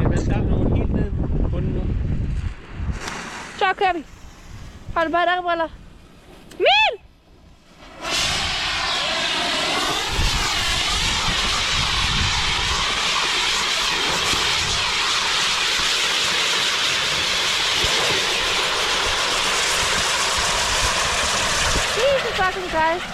Der er nogen helt ned på bunden nu. Så kører vi. Har du bare dækbriller? Min! Jesus fucking Christ.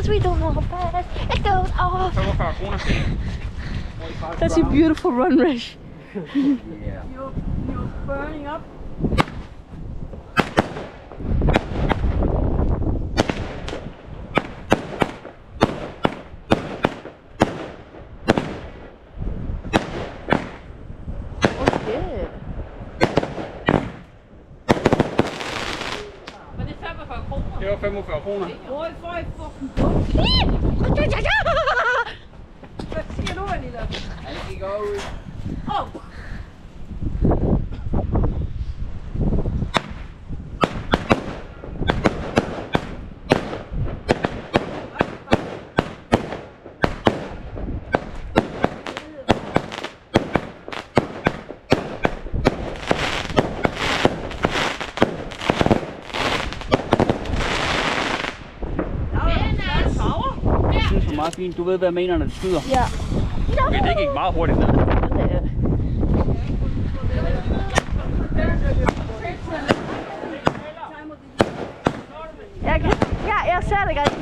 We don't know how fast it goes off. 45 kroner. That's a beautiful run, Rish. Yeah. You're burning up. Oh shit. Var det 45 kroner? Det var 45 kroner. Hvor får I fucking buk? Hvad siger du, Anita? Han gik over ud. Åh! Jeg synes det er meget fint. Du ved, hvad jeg mener, når det skyder. Ja. Okay, det gik meget hurtigt ned. Jeg ser det godt.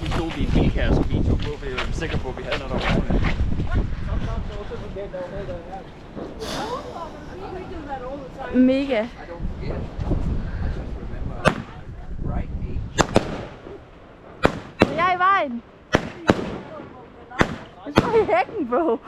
Vi stod i en bilkasse, og vi tog på, for jeg var sikker på, at vi havde noget derovre. Mega. Jeg er i vejen. Jeg står i hækken, bro.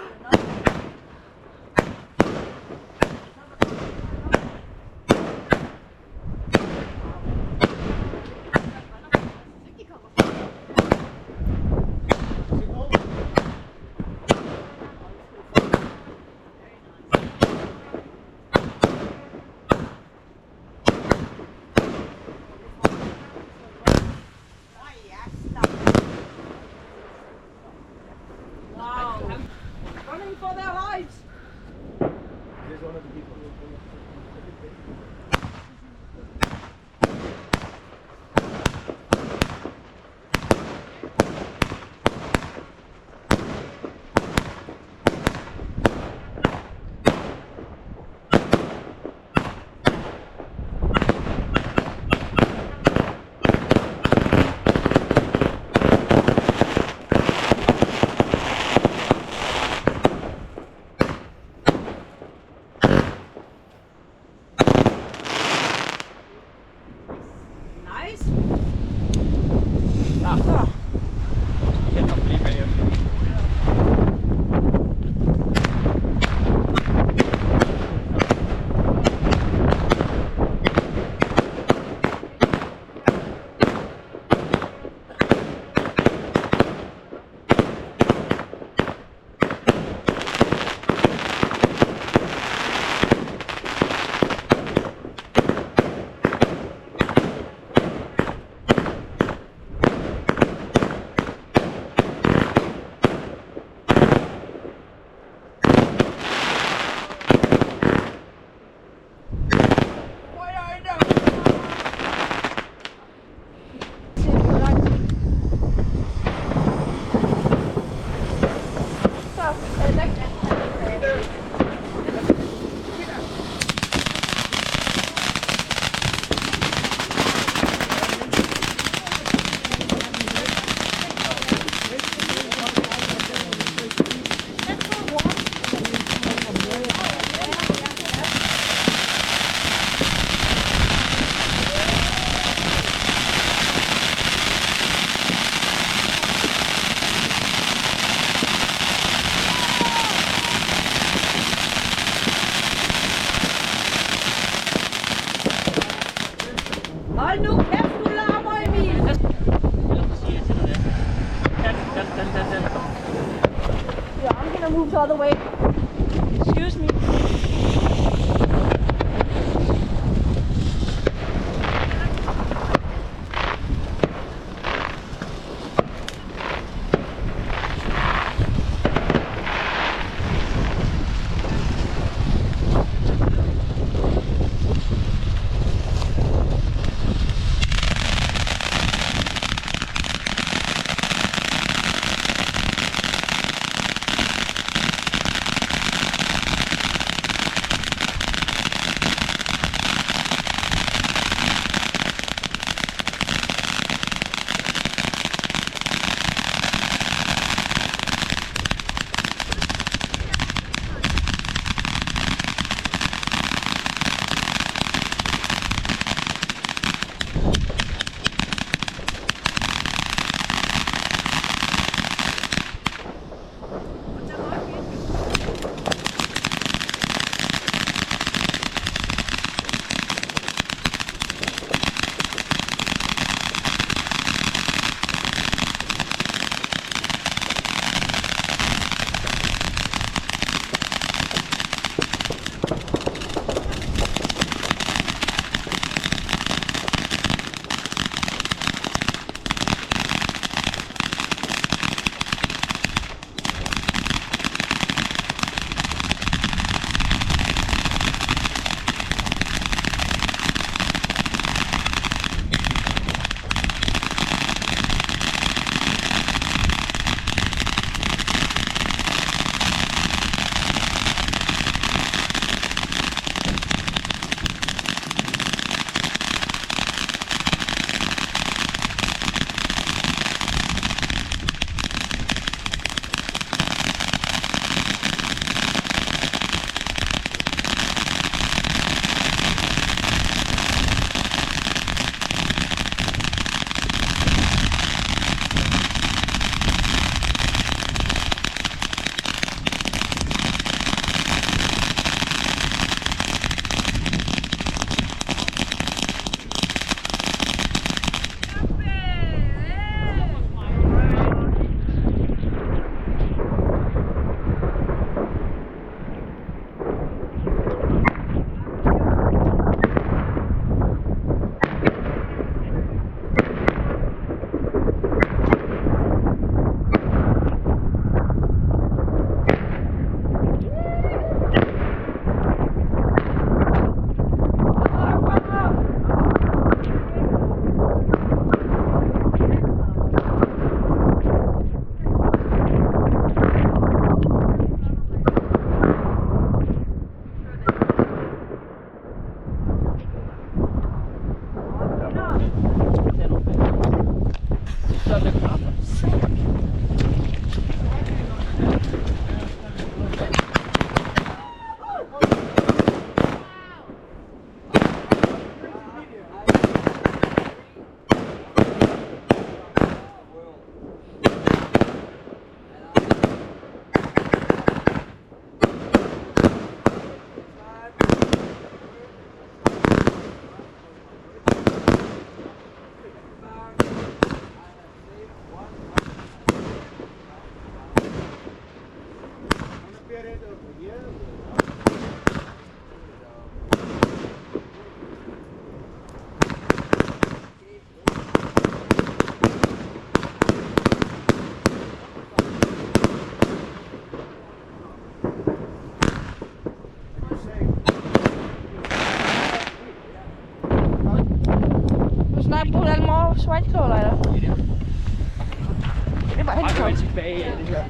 moves all the way. Excuse me. Whitecall, eller? Det var helt godt. Tilbage af det her.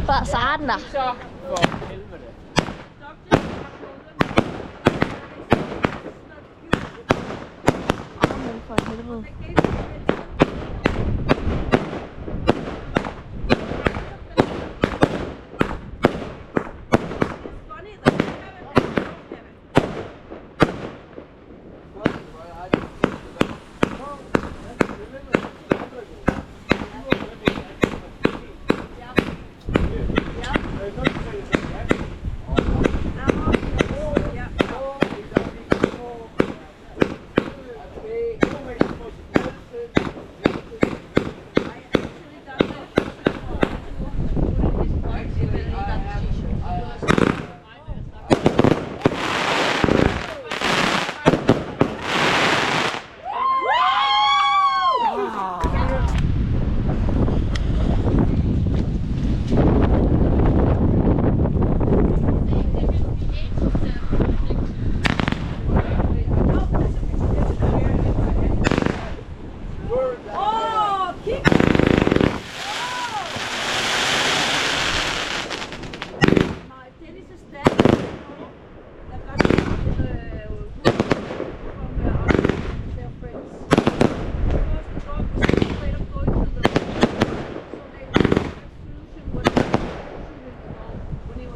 Bare satan da. Så for helvede. Men for helvede.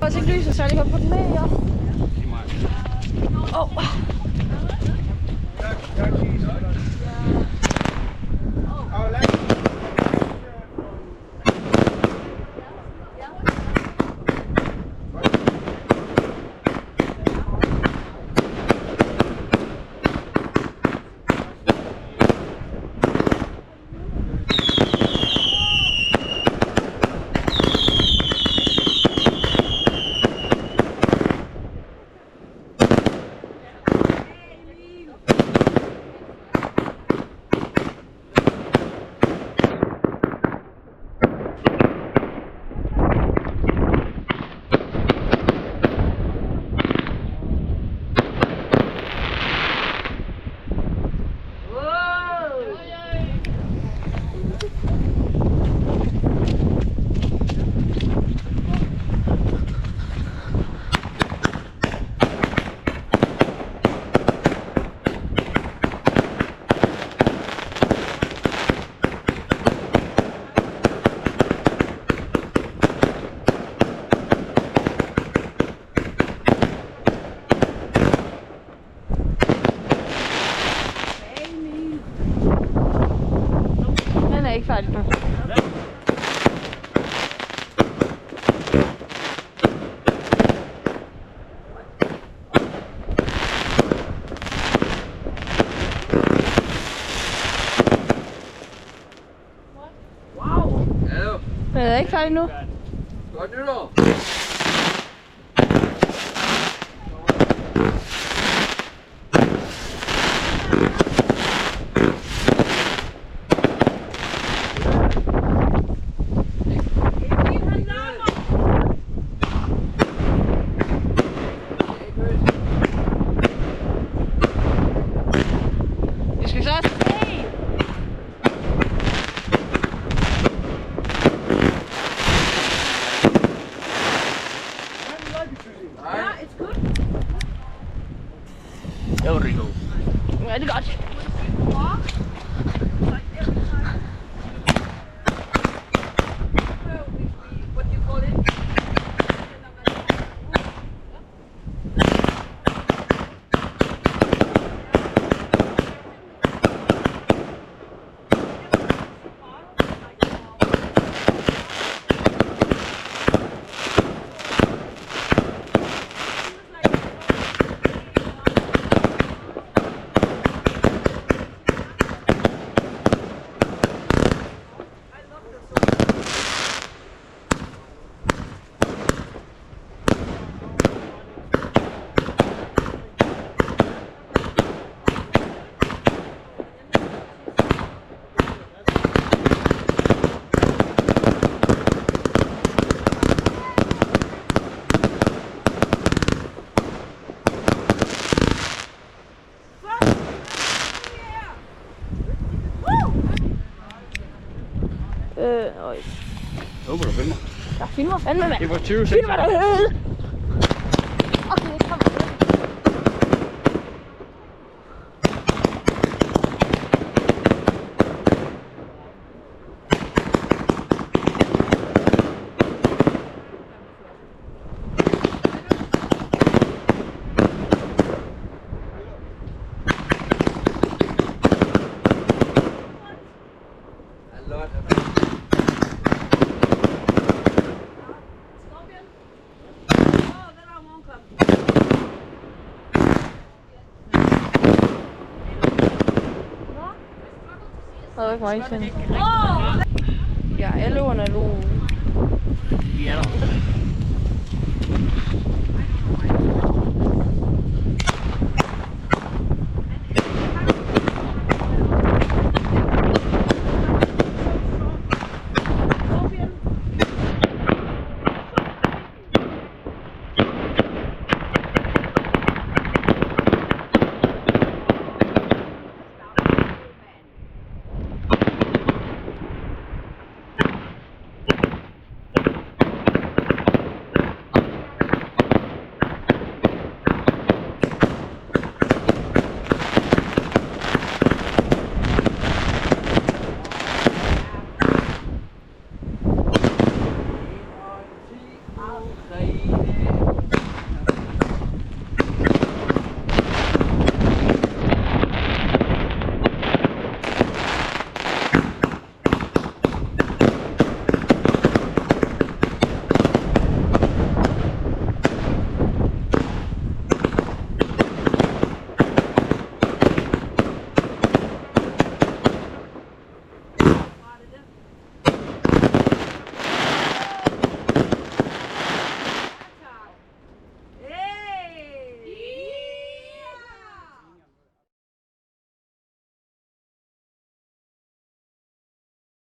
Jeg ikke lyset, så jeg kan få den med, ja. Åh. Den er ikke færdig nu. Den er ikke færdig nu. Godt nytår! Vi skal så se. Yeah, it's good. There we go. Ja, det er godt. What do you call it? Øj. Jeg håber, du filmer. Jeg filmer fandme, mand. Det var 20 Filmer sekunder. dig. Okay, kom. Der er ikke meget til. Ja, alle under nu. De er der.